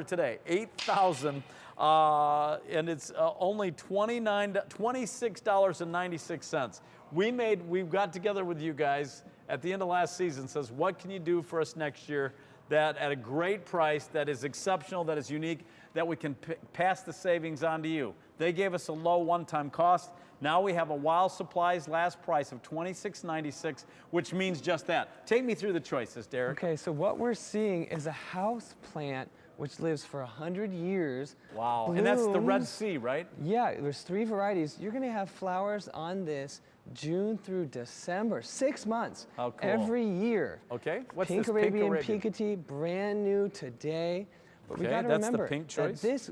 order today, 8,000, and it's only $26.96. We got together with you guys at the end of last season, says, what can you do for us next year that at a great price, that is exceptional, that is unique, that we can pass the savings on to you? They gave us a low one-time cost. Now we have a while supplies last price of $26.96, which means just that. Take me through the choices, Derek. Okay, so what we're seeing is a house plant which lives for 100 years. Wow, blooms. And that's the Red Sea, right? Yeah, there's 3 varieties. You're gonna have flowers on this June through December, 6 months. How cool. Every year. Okay, what's Pink this Arabian Pink Arabian? Piketty, brand new today. But we Okay, gotta that's the remember pink that choice? this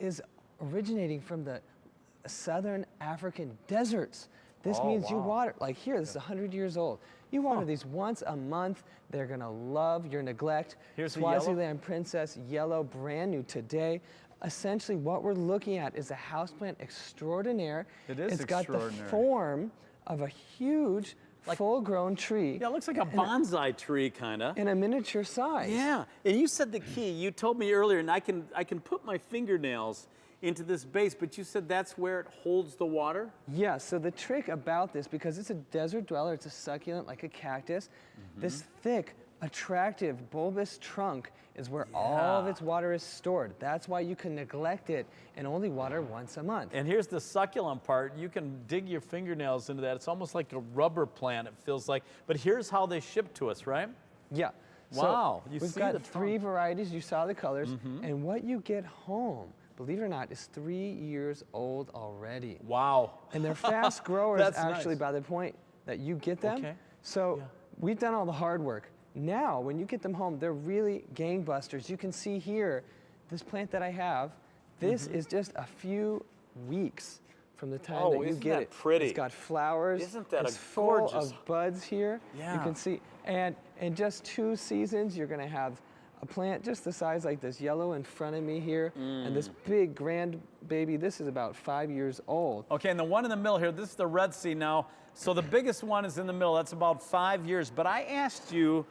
is originating from the southern African deserts. This Oh, means you wow. water, like here, this is 100 years old. You water these once a month. They're gonna love your neglect. Here's the yellow. Swaziland Princess, yellow, brand new today. Essentially, what we're looking at is a houseplant extraordinaire. It is It's got the extraordinary. form of a huge, full-grown tree. Yeah, it looks like a bonsai tree, kind of. In a miniature size. Yeah, and you said the key. You told me earlier, and I can put my fingernails into this base, but you said that's where it holds the water? Yeah, so the trick about this, because it's a desert dweller, it's a succulent like a cactus, this thick, attractive, bulbous trunk is where all of its water is stored. That's why you can neglect it and only water once a month. And here's the succulent part. You can dig your fingernails into that. It's almost like a rubber plant, it feels like. But here's how they ship to us, right? Yeah. Wow, So you we've see got the 3 trunk. varieties, you saw the colors, and what you get home, believe it or not, is 3 years old already. Wow. And they're fast growers That's actually nice. by the point that you get them. Okay. So we've done all the hard work. Now, when you get them home, they're really gangbusters. You can see here, this plant that I have, this is just a few weeks from the time that you isn't get that it. pretty? It's got flowers. Isn't that it's a full gorgeous- of buds here. Yeah. You can see, and in just 2 seasons, you're gonna have a plant just the size like this yellow in front of me here, and this big grandbaby, this is about 5 years old. Okay, and the one in the middle here, this is the Red Sea now. So the biggest one is in the middle. That's about 5 years. But I asked you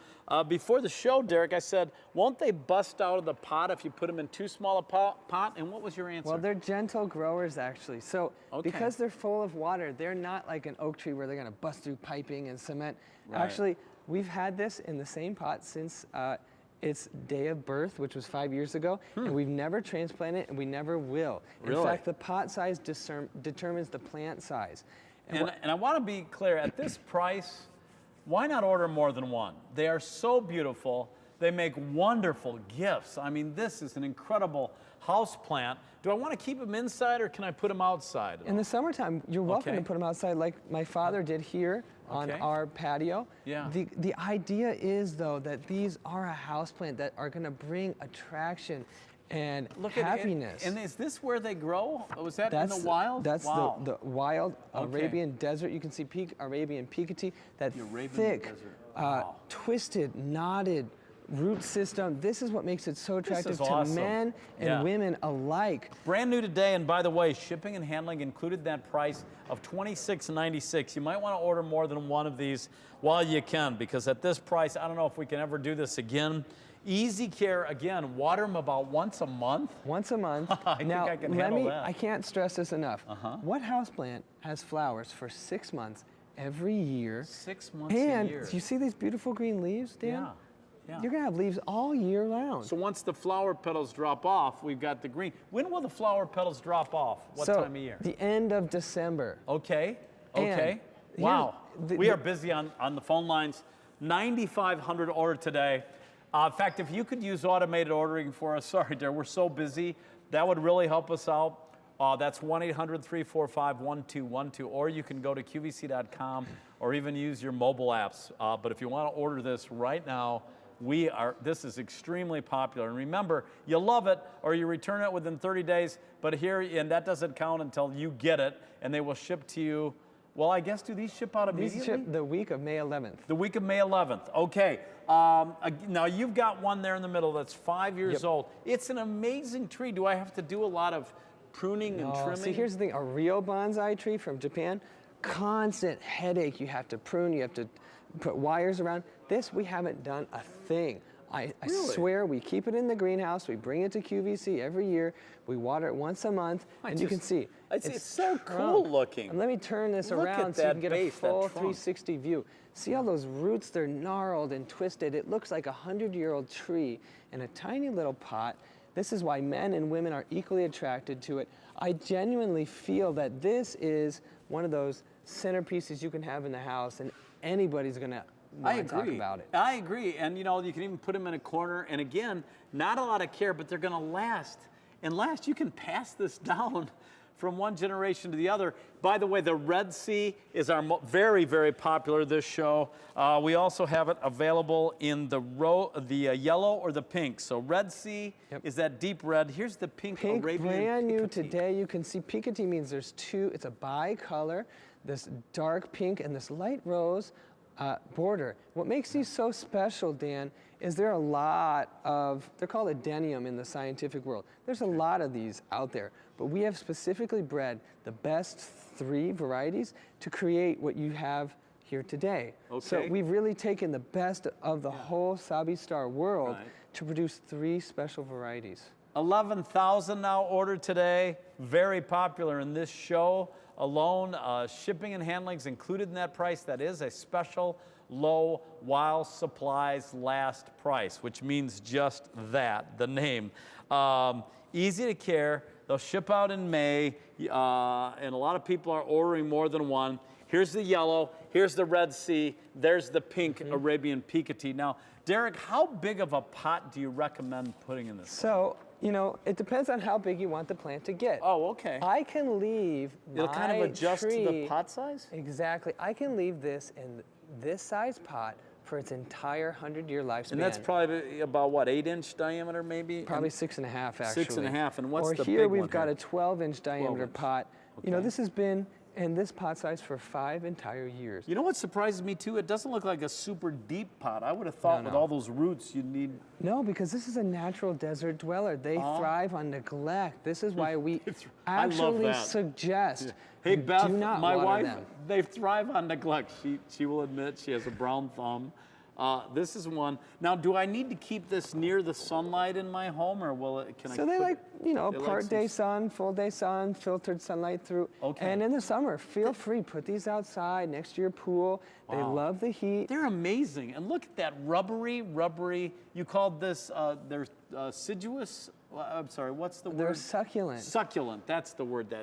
before the show, Derek, I said, won't they bust out of the pot if you put them in too small a pot? And what was your answer? Well, they're gentle growers actually. So Okay. because they're full of water, they're not like an oak tree where they're gonna bust through piping and cement. Right. Actually, we've had this in the same pot since its day of birth, which was 5 years ago, and we've never transplanted it, and we never will. Really? In fact, the pot size determines the plant size. And I want to be clear, at this price, why not order more than one? They are so beautiful. They make wonderful gifts. I mean, this is an incredible house plant. Do I want to keep them inside or can I put them outside? In the summertime, you're welcome Okay. to put them outside like my father did here on Okay. our patio. Yeah. The idea is, though, that these are a houseplant that are going to bring attraction and happiness. And is this where they grow? Was that in the wild? That's wow. the wild Okay. Arabian desert. You can see Arabian Piketty, that The Arabian thick, desert. Wow. twisted, knotted root system. This is what makes it so attractive to awesome. men and women alike. Brand new today, and by the way, shipping and handling included that price of $26.96. You might want to order more than one of these while you can, because at this price, I don't know if we can ever do this again. Easy care, again, water them about once a month. Once a month. I think now, I can handle that. I can't stress this enough. What houseplant has flowers for 6 months every year? 6 months And a year. you see these beautiful green leaves, Dan? Yeah. Yeah. You're gonna have leaves all year round. So once the flower petals drop off, we've got the green. When will the flower petals drop off? What time of year? The end of December. Okay, okay. And Wow, here's we are busy on the phone lines. 9,500 ordered today. In fact, if you could use automated ordering for us, sorry, dear, we're so busy. That would really help us out. That's 1-800-345-1212, or you can go to QVC.com or even use your mobile apps. But if you want to order this right now, this is extremely popular. And remember, you love it or you return it within 30 days, but and that doesn't count until you get it, and they will ship to you. Well, I guess, do these ship out immediately? These ship the week of May 11th. The week of May 11th, okay. Now you've got one there in the middle that's 5 years old. It's an amazing tree. Do I have to do a lot of pruning and trimming? See, here's the thing, a real bonsai tree from Japan, constant headache. You have to prune, you have to put wires around. This, we haven't done a thing. I Really? swear we keep it in the greenhouse. We bring it to QVC every year. We water it once a month, and you can see. It's so cool looking. And let me turn this Look around at so you that can get base, a that full trunk. 360 view. See all those roots? They're gnarled and twisted. It looks like a 100-year-old tree in a tiny little pot. This is why men and women are equally attracted to it. I genuinely feel that this is one of those centerpieces you can have in the house, and anybody's gonna want to talk about it. I agree. And you know, you can even put them in a corner. And again, not a lot of care, but they're going to last. And last, you can pass this down from one generation to the other. By the way, the Red Sea is our very, very popular this show. We also have it available in the yellow or the pink. So Red Sea is that deep red. Here's the pink Arabian brand new Piketty. today. You can see Piketty means there's two. It's a bicolor, this dark pink and this light rose border. What makes these so special, Dan, is there are a lot of, they're called adenium in the scientific world. There's a lot of these out there, but we have specifically bred the best 3 varieties to create what you have here today. Okay. So we've really taken the best of the whole Sabi star world to produce 3 special varieties. 11,000 now ordered today. Very popular in this show alone. Shipping and handling is included in that price. That is a special low while supplies last price, which means just that, the name. Easy to care. They'll ship out in May, and a lot of people are ordering more than one. Here's the yellow, here's the Red Sea, there's the pink Arabian Piketty. Now, Derek, how big of a pot do you recommend putting in this? So, you know, it depends on how big you want the plant to get. Oh, okay. I can leave It'll kind of adjust to the pot size? Exactly. I can leave this in this size pot for its entire 100-year lifespan. And that's probably about, what, 8-inch diameter maybe? Probably 6.5, actually. 6.5, and what's or the big here one we've got here? a 12-inch diameter 12 inch. pot. You know, Okay. this has been in this pot size for 5 entire years. You know what surprises me too? It doesn't look like a super deep pot. I would have thought with all those roots you'd need. No, because this is a natural desert dweller. They thrive on neglect. This is why we I love actually that. suggest Hey you Beth, do not my water wife, them. they thrive on neglect. She will admit she has a brown thumb. This is one. Now, do I need to keep this near the sunlight in my home, or will it? Can I? So they like, you know, they like part some day sun, full day sun, filtered sunlight through. Okay. And in the summer, feel free, put these outside next to your pool. They love the heat. They're amazing, and look at that rubbery. You called this they're deciduous. I'm sorry, what's the word? They're succulent. Succulent. That's the word.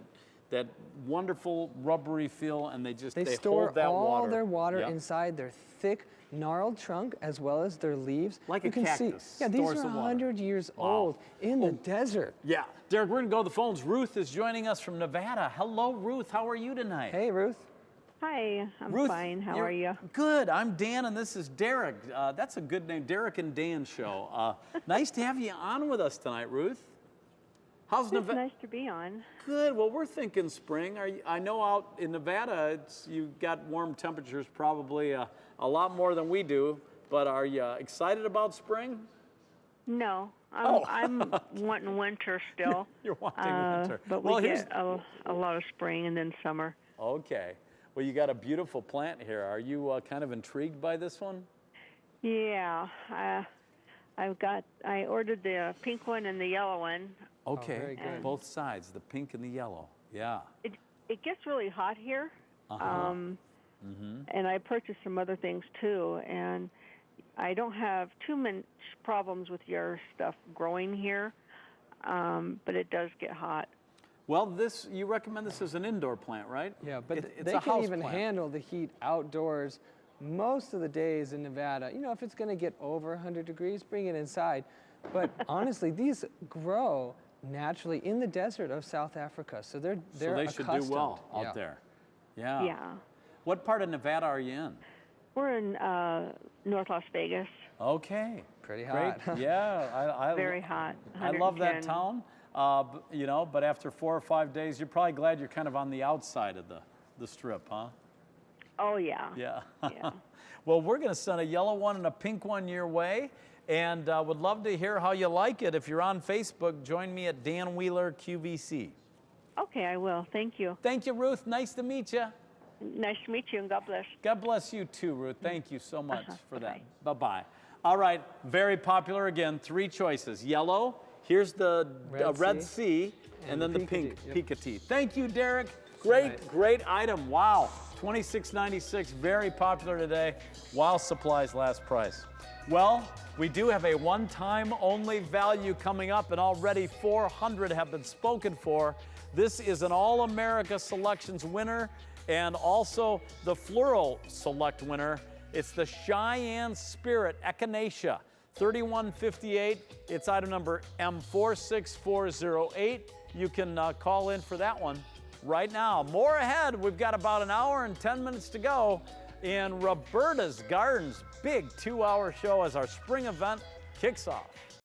That wonderful rubbery feel, and they store hold that all water. their water Yep. inside their thick, gnarled trunk as well as their leaves. Like you a can cactus, see, yeah, these stores are the water. 100 years old in the desert. Yeah, Derek, we're gonna go to the phones. Ruth is joining us from Nevada. Hello, Ruth. How are you tonight? Hey, Ruth. Hi, I'm Ruth, fine. How you're- are you? Good. I'm Dan, and this is Derek. That's a good name, Derek and Dan Show. Nice to have you on with us tonight, Ruth. How's It's Nevada? nice to be on. Good. Well, we're thinking spring. I know out in Nevada, you've got warm temperatures, probably a lot more than we do. But are you excited about spring? No, Oh. I'm wanting winter still. You're wanting winter. But Well, we here's- get a lot of spring and then summer. Okay. Well, you got a beautiful plant here. Are you kind of intrigued by this one? Yeah, I ordered the pink one and the yellow one. Okay. very good. Both sides, the pink and the yellow. Yeah. It gets really hot here, Uh-huh. and I purchased some other things too. And I don't have too much problems with your stuff growing here, but it does get hot. Well, you recommend this as an indoor plant, right? Yeah, but It's they a can house even plant. handle the heat outdoors most of the days in Nevada. You know, if it's going to get over 100 degrees, bring it inside. But honestly, these grow naturally in the desert of South Africa, so they're So they should do accustomed. well Yeah. out there. Yeah. Yeah. What part of Nevada are you in? We're in North Las Vegas. Okay. Pretty Great. hot. Yeah. I Very hot. I love that 110. town. You know, but after 4 or 5 days, you're probably glad you're kind of on the outside of the strip, huh? Oh, yeah. Yeah. Yeah. Well, we're going to send a yellow one and a pink one your way, and would love to hear how you like it. If you're on Facebook, join me at Dan Wheeler QVC. Okay, I will. Thank you. Thank you, Ruth. Nice to meet you. Nice to meet you, and God bless. God bless you too, Ruth. Thank you so much for that. Bye-bye. All right, very popular again, 3 choices. Yellow, here's the Red Sea, and then the pink Picatee. Thank you, Derek. Great item. Wow. $26.96, very popular today, while supplies last price. Well, we do have a one-time only value coming up, and already 400 have been spoken for. This is an All-America Selections winner and also the Floral Select winner. It's the Cheyenne Spirit Echinacea, $31.58. It's item number M46408. You can call in for that one right now. More ahead. We've got about an hour and 10 minutes to go in Roberta's Gardens big 2-hour show as our spring event kicks off.